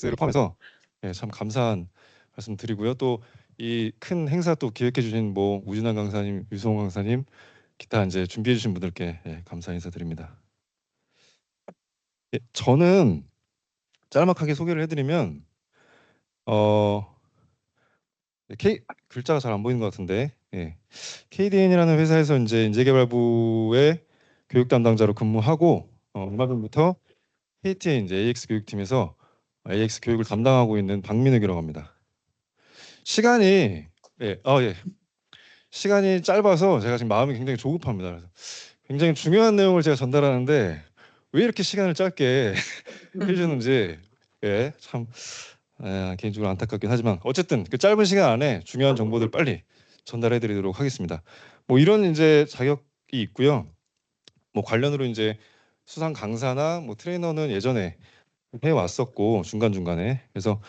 를 포함해서 참 감사한 말씀 드리고요. 또 이 큰 행사 또 기획해 주신 뭐 우진환 강사님, 유성호 강사님, 기타 이제 준비해 주신 분들께 감사 인사드립니다. 저는 짤막하게 소개를 해드리면 어, K 글자가 잘 안 보이는 것 같은데 KDN이라는 회사에서 이제 인재개발부의 교육 담당자로 근무하고 얼마 전부터 KT의 이제 AX 교육팀에서 AX 교육을 담당하고 있는 박민욱이라고 합니다. 시간이 시간이 짧아서 제가 지금 마음이 굉장히 조급합니다. 그래서 굉장히 중요한 내용을 제가 전달하는데 왜 이렇게 시간을 짧게 해주는지 참 개인적으로 안타깝긴 하지만 어쨌든 그 짧은 시간 안에 중요한 정보들 빨리 전달해드리도록 하겠습니다. 뭐 이런 이제 자격이 있고요. 뭐 관련으로 이제 수상 강사나 뭐 트레이너는 예전에 해왔었고 중간중간에 그래서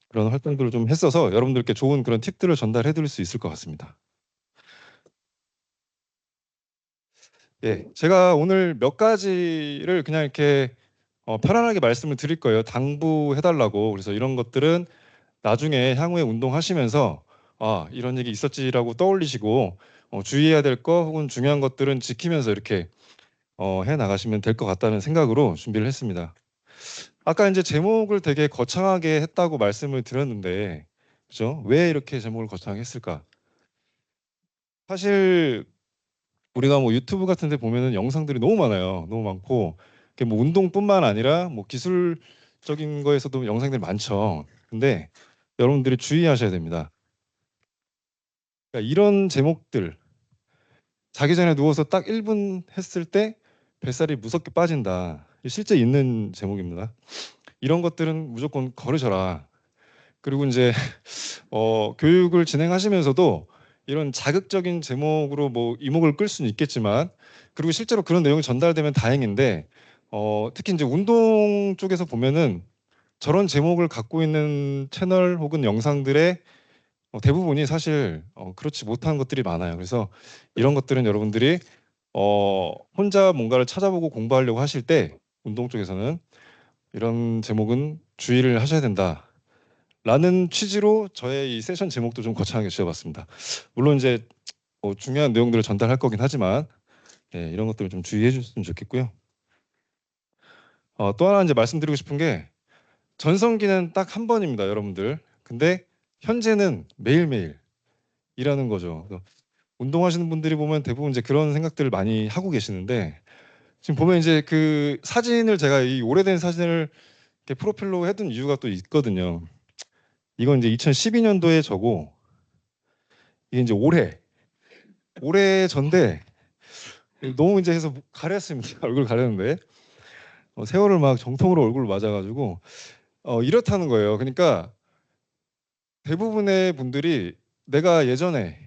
그런 활동들을 좀 했어서 여러분들께 좋은 그런 팁들을 전달해드릴 수 있을 것 같습니다. 제가 오늘 몇 가지를 그냥 이렇게 편안하게 말씀을 드릴 거예요. 당부해달라고. 그래서 이런 것들은 나중에 향후에 운동하시면서 아 이런 얘기 있었지라고 떠올리시고 주의해야 될 거 혹은 중요한 것들은 지키면서 이렇게 해 나가시면 될 것 같다는 생각으로 준비를 했습니다. 아까 이제 제목을 되게 거창하게 했다고 말씀을 드렸는데 그죠? 왜 이렇게 제목을 거창하게 했을까? 사실 우리가 뭐 유튜브 같은 데 보면은 영상들이 너무 많아요. 너무 많고 그게 뭐 운동뿐만 아니라 뭐 기술적인 거에서도 영상들이 많죠. 근데 여러분들이 주의하셔야 됩니다. 그러니까 이런 제목들 자기 전에 누워서 딱 1분 했을 때 뱃살이 무섭게 빠진다. 실제 있는 제목입니다. 이런 것들은 무조건 거르셔라. 그리고 이제 교육을 진행하시면서도 이런 자극적인 제목으로 뭐 이목을 끌 수는 있겠지만 그리고 실제로 그런 내용이 전달되면 다행인데 특히 이제 운동 쪽에서 보면은 저런 제목을 갖고 있는 채널 혹은 영상들의 대부분이 사실 그렇지 못한 것들이 많아요. 그래서 이런 것들은 여러분들이 혼자 뭔가를 찾아보고 공부하려고 하실 때 운동 쪽에서는 이런 제목은 주의를 하셔야 된다. 라는 취지로 저의 이 세션 제목도 좀 거창하게 지어봤습니다. 물론 이제 중요한 내용들을 전달할 거긴 하지만 이런 것들을 좀 주의해 주셨으면 좋겠고요. 또 하나 이제 말씀드리고 싶은 게 전성기는 딱 한 번입니다, 여러분들. 근데 현재는 매일매일 일하는 거죠. 그래서 운동하시는 분들이 보면 대부분 이제 그런 생각들을 많이 하고 계시는데 지금 보면 이제 그 사진을 제가 이 오래된 사진을 이렇게 프로필로 해둔 이유가 또 있거든요. 이건 이제 2012년도에 저고 이게 이제 올해 전데 너무 이제 해서 가렸습니다. 얼굴 가렸는데 세월을 막 정통으로 얼굴을 맞아가지고 이렇다는 거예요. 그러니까 대부분의 분들이 내가 예전에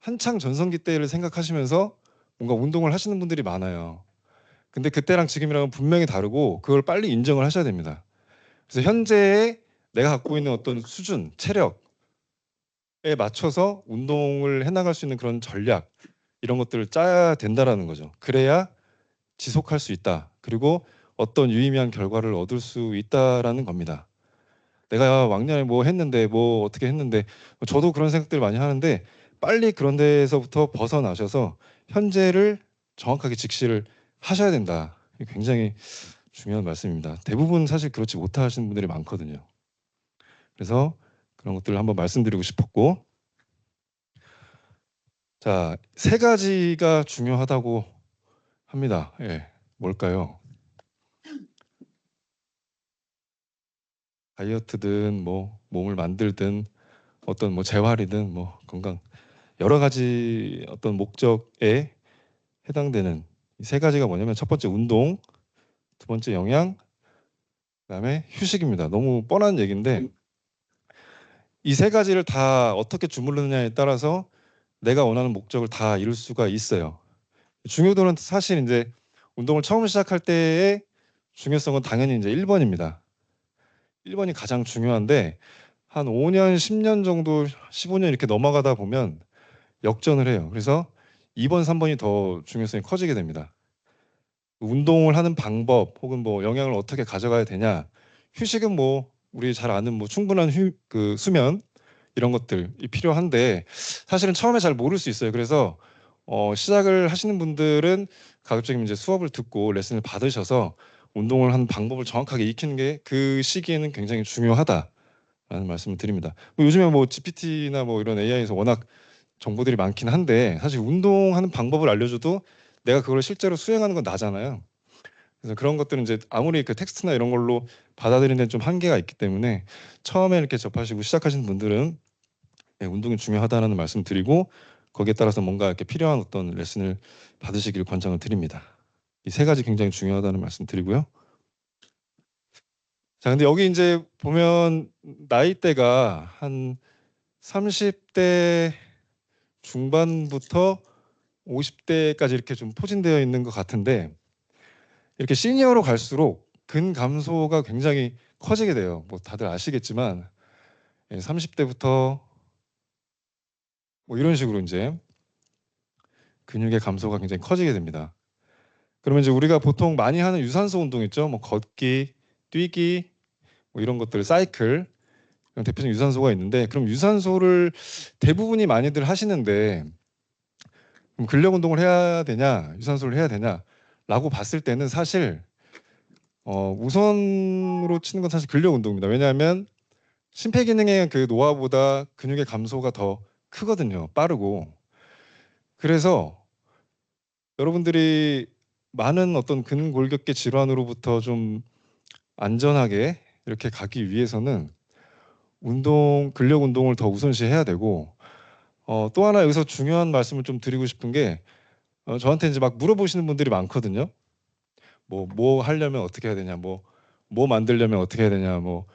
한창 전성기 때를 생각하시면서 뭔가 운동을 하시는 분들이 많아요. 근데 그때랑 지금이랑은 분명히 다르고 그걸 빨리 인정을 하셔야 됩니다. 그래서 현재의 내가 갖고 있는 어떤 수준, 체력에 맞춰서 운동을 해나갈 수 있는 그런 전략 이런 것들을 짜야 된다라는 거죠. 그래야 지속할 수 있다. 그리고 어떤 유의미한 결과를 얻을 수 있다라는 겁니다. 내가 왕년에 뭐 했는데 뭐 어떻게 했는데 저도 그런 생각들 많이 하는데 빨리 그런 데에서부터 벗어나셔서 현재를 정확하게 직시를 하셔야 된다. 이게 굉장히 중요한 말씀입니다. 대부분 사실 그렇지 못하시는 분들이 많거든요. 그래서 그런 것들을 한번 말씀드리고 싶었고 자, 세 가지가 중요하다고 합니다. 뭘까요? 다이어트든 뭐 몸을 만들든 어떤 뭐 재활이든 뭐 건강 여러 가지 어떤 목적에 해당되는 이 세 가지가 뭐냐면 첫 번째 운동, 두 번째 영양, 그다음에 휴식입니다. 너무 뻔한 얘기인데 이 세 가지를 다 어떻게 주무르느냐에 따라서 내가 원하는 목적을 다 이룰 수가 있어요. 중요도는 사실 이제 운동을 처음 시작할 때의 중요성은 당연히 이제 1번입니다. 1번이 가장 중요한데 한 5년, 10년 정도, 15년 이렇게 넘어가다 보면 역전을 해요. 그래서 2번, 3번이 더 중요성이 커지게 됩니다. 운동을 하는 방법 혹은 뭐 영양을 어떻게 가져가야 되냐, 요 2번, 3번이 더 중요성이 커지게 됩니다. 그래서 2번, 3번이 더 중요성이 커지게 됩니다. 휴식은 뭐 우리 잘 아는 뭐 충분한 그 수면 이런 것들이 필요한데 사실은 처음에 잘 모를 수 있어요. 그래서 시작을 하시는 분들은 가급적이면 이제 수업을 듣고 레슨을 받으셔서 운동을 하는 방법을 정확하게 익히는 게 그 시기에는 굉장히 중요하다라는 말씀을 드립니다. 뭐 요즘에 뭐 GPT나 뭐 이런 AI에서 워낙 정보들이 많긴 한데 사실 운동하는 방법을 알려줘도 내가 그걸 실제로 수행하는 건 나잖아요. 그래서 그런 것들은 이제 아무리 그 텍스트나 이런 걸로 받아들이는 데는 좀 한계가 있기 때문에 처음에 이렇게 접하시고 시작하시는 분들은 운동이 중요하다는 말씀 드리고 거기에 따라서 뭔가 이렇게 필요한 어떤 레슨을 받으시길 권장을 드립니다. 이 세 가지 굉장히 중요하다는 말씀 드리고요. 자, 근데 여기 이제 보면 나이대가 한 30대 중반부터 50대까지 이렇게 좀 포진되어 있는 것 같은데 이렇게 시니어로 갈수록 근감소가 굉장히 커지게 돼요. 뭐 다들 아시겠지만 30대부터 뭐 이런 식으로 이제 근육의 감소가 굉장히 커지게 됩니다. 그러면 이제 우리가 보통 많이 하는 유산소 운동 있죠? 뭐 걷기, 뛰기, 뭐 이런 것들, 사이클 이런 대표적인 유산소가 있는데 그럼 유산소를 대부분이 많이들 하시는데 그럼 근력 운동을 해야 되냐, 유산소를 해야 되냐라고 봤을 때는 사실 우선으로 치는 건 사실 근력 운동입니다. 왜냐하면 심폐기능의 그 노화보다 근육의 감소가 더 크거든요. 빠르고. 그래서 여러분들이 많은 어떤 근골격계 질환으로부터 좀 안전하게 이렇게 가기 위해서는 근력 운동을 더 우선시해야 되고 또 하나 여기서 중요한 말씀을 좀 드리고 싶은 게 저한테 이제 막 물어보시는 분들이 많거든요. 뭐 하려면 어떻게 해야 되냐, 뭐 만들려면 어떻게 해야 되냐, 뭐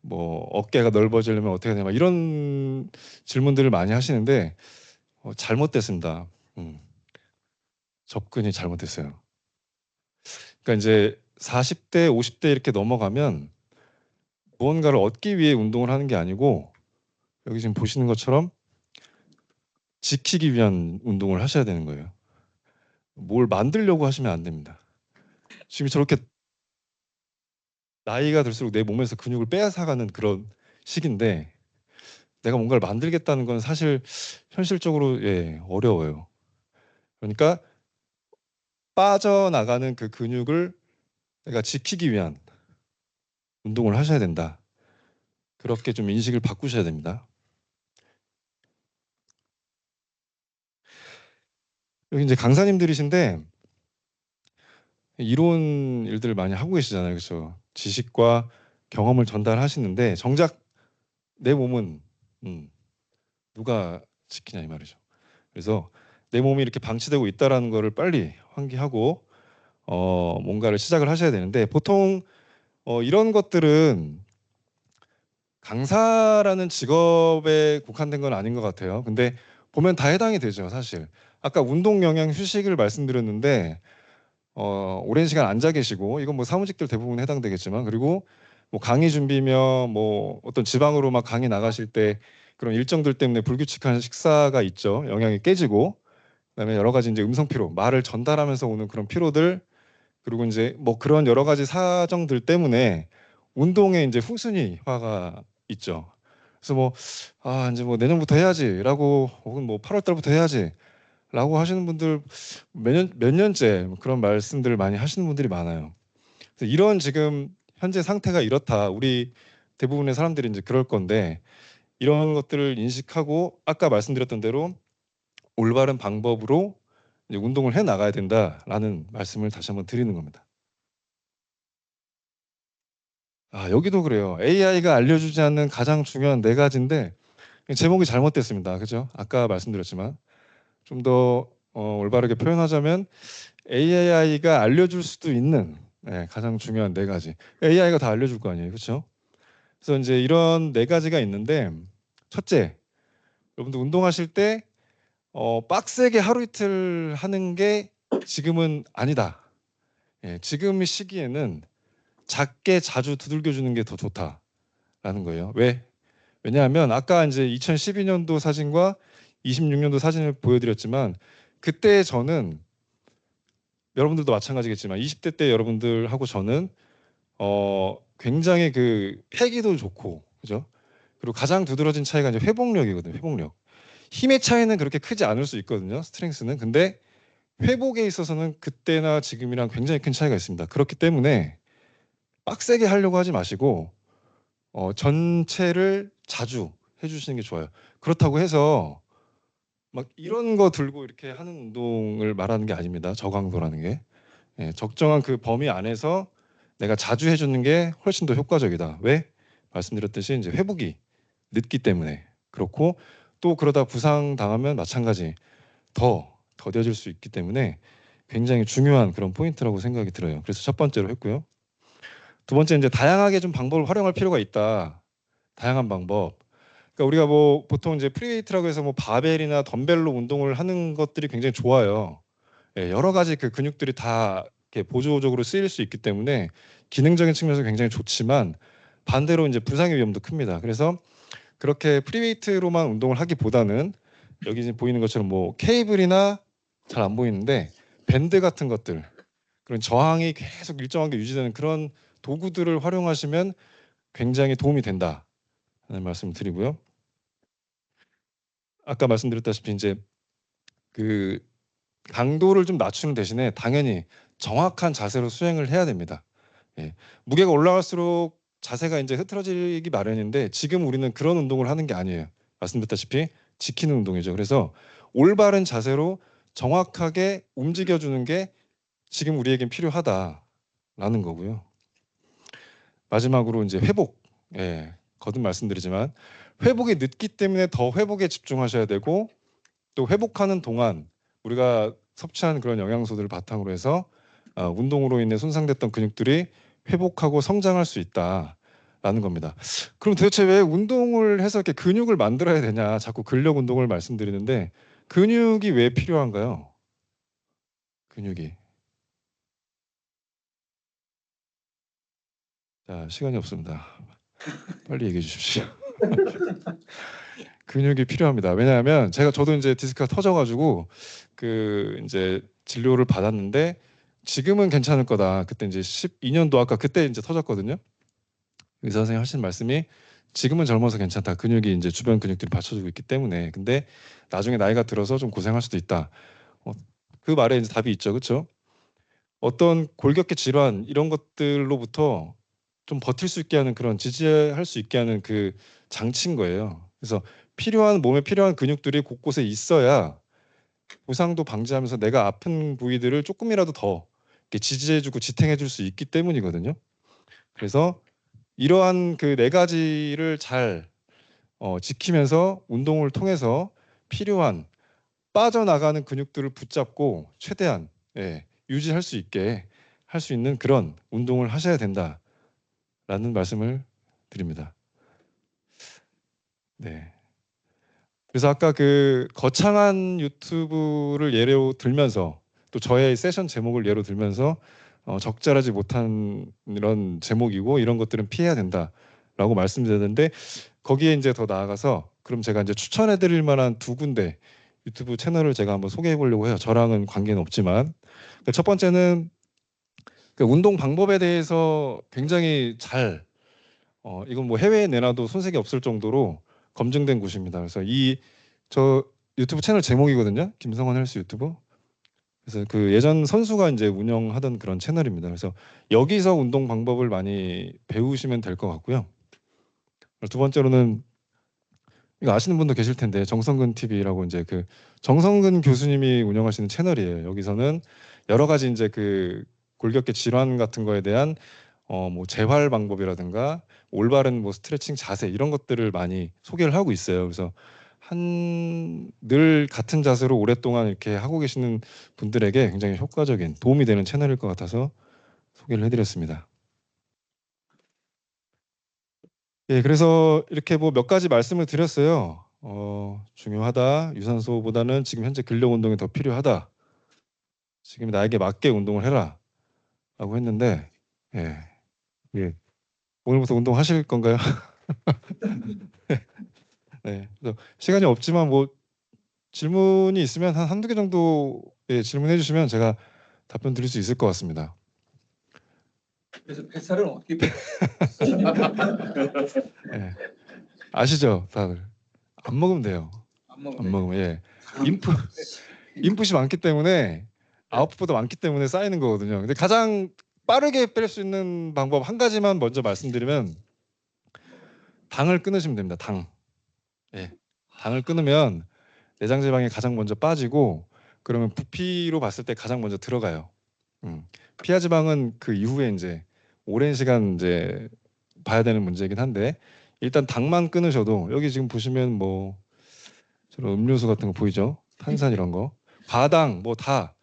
어깨가 넓어지려면 어떻게 해야 되냐, 막 이런 질문들을 많이 하시는데 잘못됐습니다. 음, 접근이 잘못됐어요. 그러니까 이제 40대, 50대 이렇게 넘어가면 무언가를 얻기 위해 운동을 하는 게 아니고 여기 지금 보시는 것처럼 지키기 위한 운동을 하셔야 되는 거예요. 뭘 만들려고 하시면 안 됩니다. 지금 저렇게 나이가 들수록 내 몸에서 근육을 빼앗아가는 그런 시기인데 내가 뭔가를 만들겠다는 건 사실 현실적으로 어려워요. 그러니까 빠져나가는 그 근육을 내가 지키기 위한 운동을 하셔야 된다. 그렇게 좀 인식을 바꾸셔야 됩니다. 여기 이제 강사님들이신데 이론 일들을 많이 하고 계시잖아요. 그렇죠? 지식과 경험을 전달하시는데 정작 내 몸은 누가 지키냐 이 말이죠. 그래서 내 몸이 이렇게 방치되고 있다라는 거를 빨리 환기하고 뭔가를 시작을 하셔야 되는데 보통 이런 것들은 강사라는 직업에 국한된 건 아닌 것 같아요. 근데 보면 다 해당이 되죠, 사실. 아까 운동 영양 휴식을 말씀드렸는데 오랜 시간 앉아 계시고 이건 뭐 사무직들 대부분 해당되겠지만 그리고 뭐 강의 준비며 뭐 어떤 지방으로 막 강의 나가실 때 그런 일정들 때문에 불규칙한 식사가 있죠. 영양이 깨지고 그다음에 여러 가지 이제 음성 피로, 말을 전달하면서 오는 그런 피로들 그리고 이제 뭐 그런 여러 가지 사정들 때문에 운동에 이제 후순위화가 있죠. 그래서 뭐 이제 뭐 내년부터 해야지라고 혹은 뭐 8월 달부터 해야지라고 하시는 분들 몇 년째 그런 말씀들을 많이 하시는 분들이 많아요. 그래서 이런 지금 현재 상태가 이렇다. 우리 대부분의 사람들이 이제 그럴 건데 이런 것들을 인식하고 아까 말씀드렸던 대로 올바른 방법으로 이제 운동을 해 나가야 된다라는 말씀을 다시 한번 드리는 겁니다. 여기도 그래요. AI가 알려주지 않는 가장 중요한 네 가지인데 제목이 잘못됐습니다. 그죠? 아까 말씀드렸지만 좀 더 올바르게 표현하자면 AI가 알려줄 수도 있는 가장 중요한 네 가지. AI가 다 알려줄 거 아니에요, 그렇죠? 그래서 이제 이런 네 가지가 있는데 첫째, 여러분들 운동하실 때 빡세게 하루 이틀 하는 게 지금은 아니다. 지금 시기에는 작게 자주 두들겨 주는 게 더 좋다라는 거예요. 왜? 왜냐하면 아까 이제 2012년도 사진과 26년도 사진을 보여드렸지만 그때 저는 여러분들도 마찬가지겠지만 20대 때 여러분들하고 저는 굉장히 그 패기도 좋고, 그죠? 그리고 가장 두드러진 차이가 이제 회복력이거든요. 회복력. 힘의 차이는 그렇게 크지 않을 수 있거든요. 스트렝스는. 근데 회복에 있어서는 그때나 지금이랑 굉장히 큰 차이가 있습니다. 그렇기 때문에 빡세게 하려고 하지 마시고 전체를 자주 해주시는 게 좋아요. 그렇다고 해서 막 이런 거 들고 이렇게 하는 운동을 말하는 게 아닙니다. 저강도라는 게. 예, 적정한 그 범위 안에서 내가 자주 해주는 게 훨씬 더 효과적이다. 왜? 말씀드렸듯이 이제 회복이 늦기 때문에 그렇고 또 그러다 부상 당하면 마찬가지 더 더뎌질 수 있기 때문에 굉장히 중요한 그런 포인트라고 생각이 들어요. 그래서 첫 번째로 했고요. 두 번째 이제 다양하게 좀 방법을 활용할 필요가 있다. 다양한 방법. 그러니까 우리가 뭐 보통 이제 프리웨이트라고 해서 뭐 바벨이나 덤벨로 운동을 하는 것들이 굉장히 좋아요. 예, 여러 가지 그 근육들이 다 이렇게 보조적으로 쓰일 수 있기 때문에 기능적인 측면에서 굉장히 좋지만 반대로 이제 부상의 위험도 큽니다. 그래서 그렇게 프리웨이트로만 운동을 하기보다는 여기 이제 보이는 것처럼 뭐 케이블이나 잘 안 보이는데 밴드 같은 것들 그런 저항이 계속 일정하게 유지되는 그런 도구들을 활용하시면 굉장히 도움이 된다는 말씀을 드리고요. 아까 말씀드렸다시피 이제 그 강도를 좀 낮추는 대신에 당연히 정확한 자세로 수행을 해야 됩니다. 예. 무게가 올라갈수록 자세가 이제 흐트러지기 마련인데 지금 우리는 그런 운동을 하는 게 아니에요. 말씀드렸다시피 지키는 운동이죠. 그래서 올바른 자세로 정확하게 움직여주는 게 지금 우리에겐 필요하다라는 거고요. 마지막으로 이제 회복. 예. 거듭 말씀드리지만 회복이 늦기 때문에 더 회복에 집중하셔야 되고 또 회복하는 동안 우리가 섭취한 그런 영양소들을 바탕으로 해서 운동으로 인해 손상됐던 근육들이 회복하고 성장할 수 있다라는 겁니다. 그럼 도대체 왜 운동을 해서 이렇게 근육을 만들어야 되냐? 자꾸 근력 운동을 말씀드리는데 근육이 왜 필요한가요? 근육이. 자, 시간이 없습니다. 빨리 얘기해 주십시오. 근육이 필요합니다. 왜냐하면 저도 이제 디스크가 터져가지고 그 이제 진료를 받았는데 지금은 괜찮을 거다. 그때 이제 12년도 아까 그때 이제 터졌거든요. 의사 선생님 하신 말씀이 지금은 젊어서 괜찮다. 근육이 이제 주변 근육들이 받쳐주고 있기 때문에. 근데 나중에 나이가 들어서 좀 고생할 수도 있다. 어, 그 말에 이제 답이 있죠, 그렇죠? 어떤 골격계 질환 이런 것들로부터 좀 버틸 수 있게 하는 그런 지지할 수 있게 하는 그 장치인 거예요. 그래서 몸에 필요한 근육들이 곳곳에 있어야 부상도 방지하면서 내가 아픈 부위들을 조금이라도 더 이렇게 지지해주고 지탱해줄 수 있기 때문이거든요. 그래서 이러한 그 네 가지를 잘 지키면서 운동을 통해서 필요한 빠져나가는 근육들을 붙잡고 최대한 유지할 수 있게 할 수 있는 그런 운동을 하셔야 된다라는 말씀을 드립니다. 네. 그래서 아까 그 거창한 유튜브를 예로 들면서 또 저의 세션 제목을 예로 들면서 적절하지 못한 이런 제목이고 이런 것들은 피해야 된다라고 말씀드렸는데 거기에 이제 더 나아가서 그럼 제가 이제 추천해드릴 만한 두 군데 유튜브 채널을 제가 한번 소개해 보려고 해요. 저랑은 관계는 없지만 첫 번째는 그 운동 방법에 대해서 굉장히 잘 이건 뭐 해외에 내놔도 손색이 없을 정도로 검증된 곳입니다. 그래서 저 유튜브 채널 제목이거든요. 김성환 헬스 유튜브. 그래서 그 예전 선수가 이제 운영하던 그런 채널입니다. 그래서 여기서 운동 방법을 많이 배우시면 될 것 같고요. 두 번째로는 이거 아시는 분도 계실 텐데 정성근 TV라고 이제 그 정성근 교수님이 운영하시는 채널이에요. 여기서는 여러 가지 이제 그 골격계 질환 같은 거에 대한 뭐 재활 방법이라든가 올바른 뭐 스트레칭 자세 이런 것들을 많이 소개를 하고 있어요. 그래서 늘 같은 자세로 오랫동안 이렇게 하고 계시는 분들에게 굉장히 효과적인 도움이 되는 채널일 것 같아서 소개를 해드렸습니다. 예, 그래서 이렇게 뭐 몇 가지 말씀을 드렸어요. 중요하다. 유산소보다는 지금 현재 근력 운동이 더 필요하다. 지금 나에게 맞게 운동을 해라. 라고 했는데, 예, 예. 오늘부터 운동하실 건가요? 네. 그래서 시간이 없지만 뭐 질문이 있으면 한 한두 개 정도 질문해 주시면 제가 답변 드릴 수 있을 것 같습니다. 그래서 뱃살은 어떻게 빼요? 예. 아시죠, 다들? 안 먹으면 돼요. 안 먹으면 안 돼요. 먹으면 예. 인풋이 많기 때문에 아웃풋보다 많기 때문에 쌓이는 거거든요. 근데 가장 빠르게 뺄 수 있는 방법 한 가지만 먼저 말씀드리면 당을 끊으시면 됩니다. 당. 예. 당을 끊으면 내장 지방이 가장 먼저 빠지고 그러면 부피로 봤을 때 가장 먼저 들어가요. 피하 지방은 그 이후에 이제 오랜 시간 이제 봐야 되는 문제이긴 한데 일단 당만 끊으셔도 여기 지금 보시면 뭐 저런 음료수 같은 거 보이죠? 탄산 이런 거. 과당 뭐 다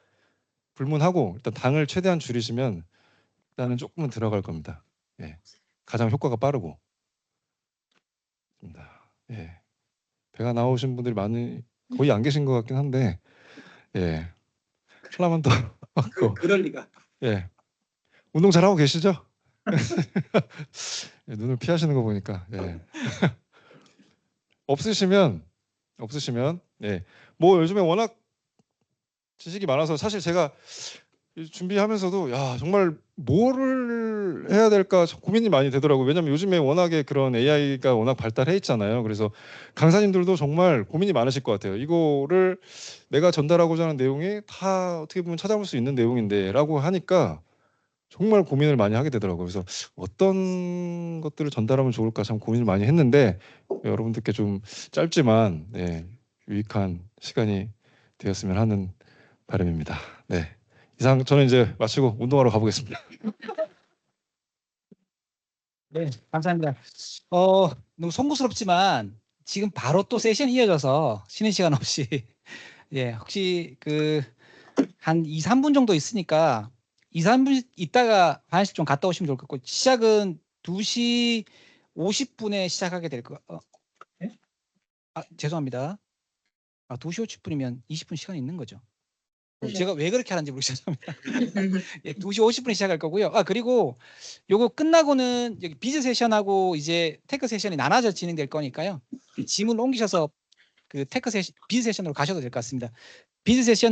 불문하고 일단 당을 최대한 줄이시면 일단은 조금은 들어갈 겁니다. 예. 가장 효과가 빠르고. 예. 배가 나오신 분들이 많이 거의 안 계신 것 같긴 한데 예. 하나만 더 하고 그럴 리가. 예. 운동 잘하고 계시죠? 예, 눈을 피하시는 거 보니까 예. 없으시면 예. 뭐 요즘에 워낙 지식이 많아서 사실 제가 준비하면서도 야 정말 뭐를 해야 될까 고민이 많이 되더라고요. 왜냐하면 요즘에 워낙에 그런 AI가 워낙 발달해 있잖아요. 그래서 강사님들도 정말 고민이 많으실 것 같아요. 이거를 내가 전달하고자 하는 내용이 다 어떻게 보면 찾아볼 수 있는 내용인데라고 하니까 정말 고민을 많이 하게 되더라고요. 그래서 어떤 것들을 전달하면 좋을까 참 고민을 많이 했는데 여러분들께 좀 짧지만 네, 유익한 시간이 되었으면 하는 바람입니다. 네. 이상 저는 이제 마치고 운동하러 가보겠습니다. 네, 감사합니다. 너무 송구스럽지만 지금 바로 또 세션이 이어져서 쉬는 시간 없이 예, 혹시 그 한 2, 3분 정도 있으니까 2, 3분 있다가 화장실 좀 갔다 오시면 좋을 것 같고 시작은 2시 50분에 시작하게 될 거. 예? 아, 죄송합니다. 2시 50분이면 20분 시간이 있는 거죠. 제가 왜 그렇게 하는지 모르겠습니다. 예, 2시 50분에 시작할 거고요. 그리고 요거 끝나고는 여기 비즈 세션하고 이제 테크 세션이 나눠져 진행될 거니까요. 짐을 옮기셔서 그 테크 세션, 비즈 세션으로 가셔도 될 것 같습니다. 비즈 세션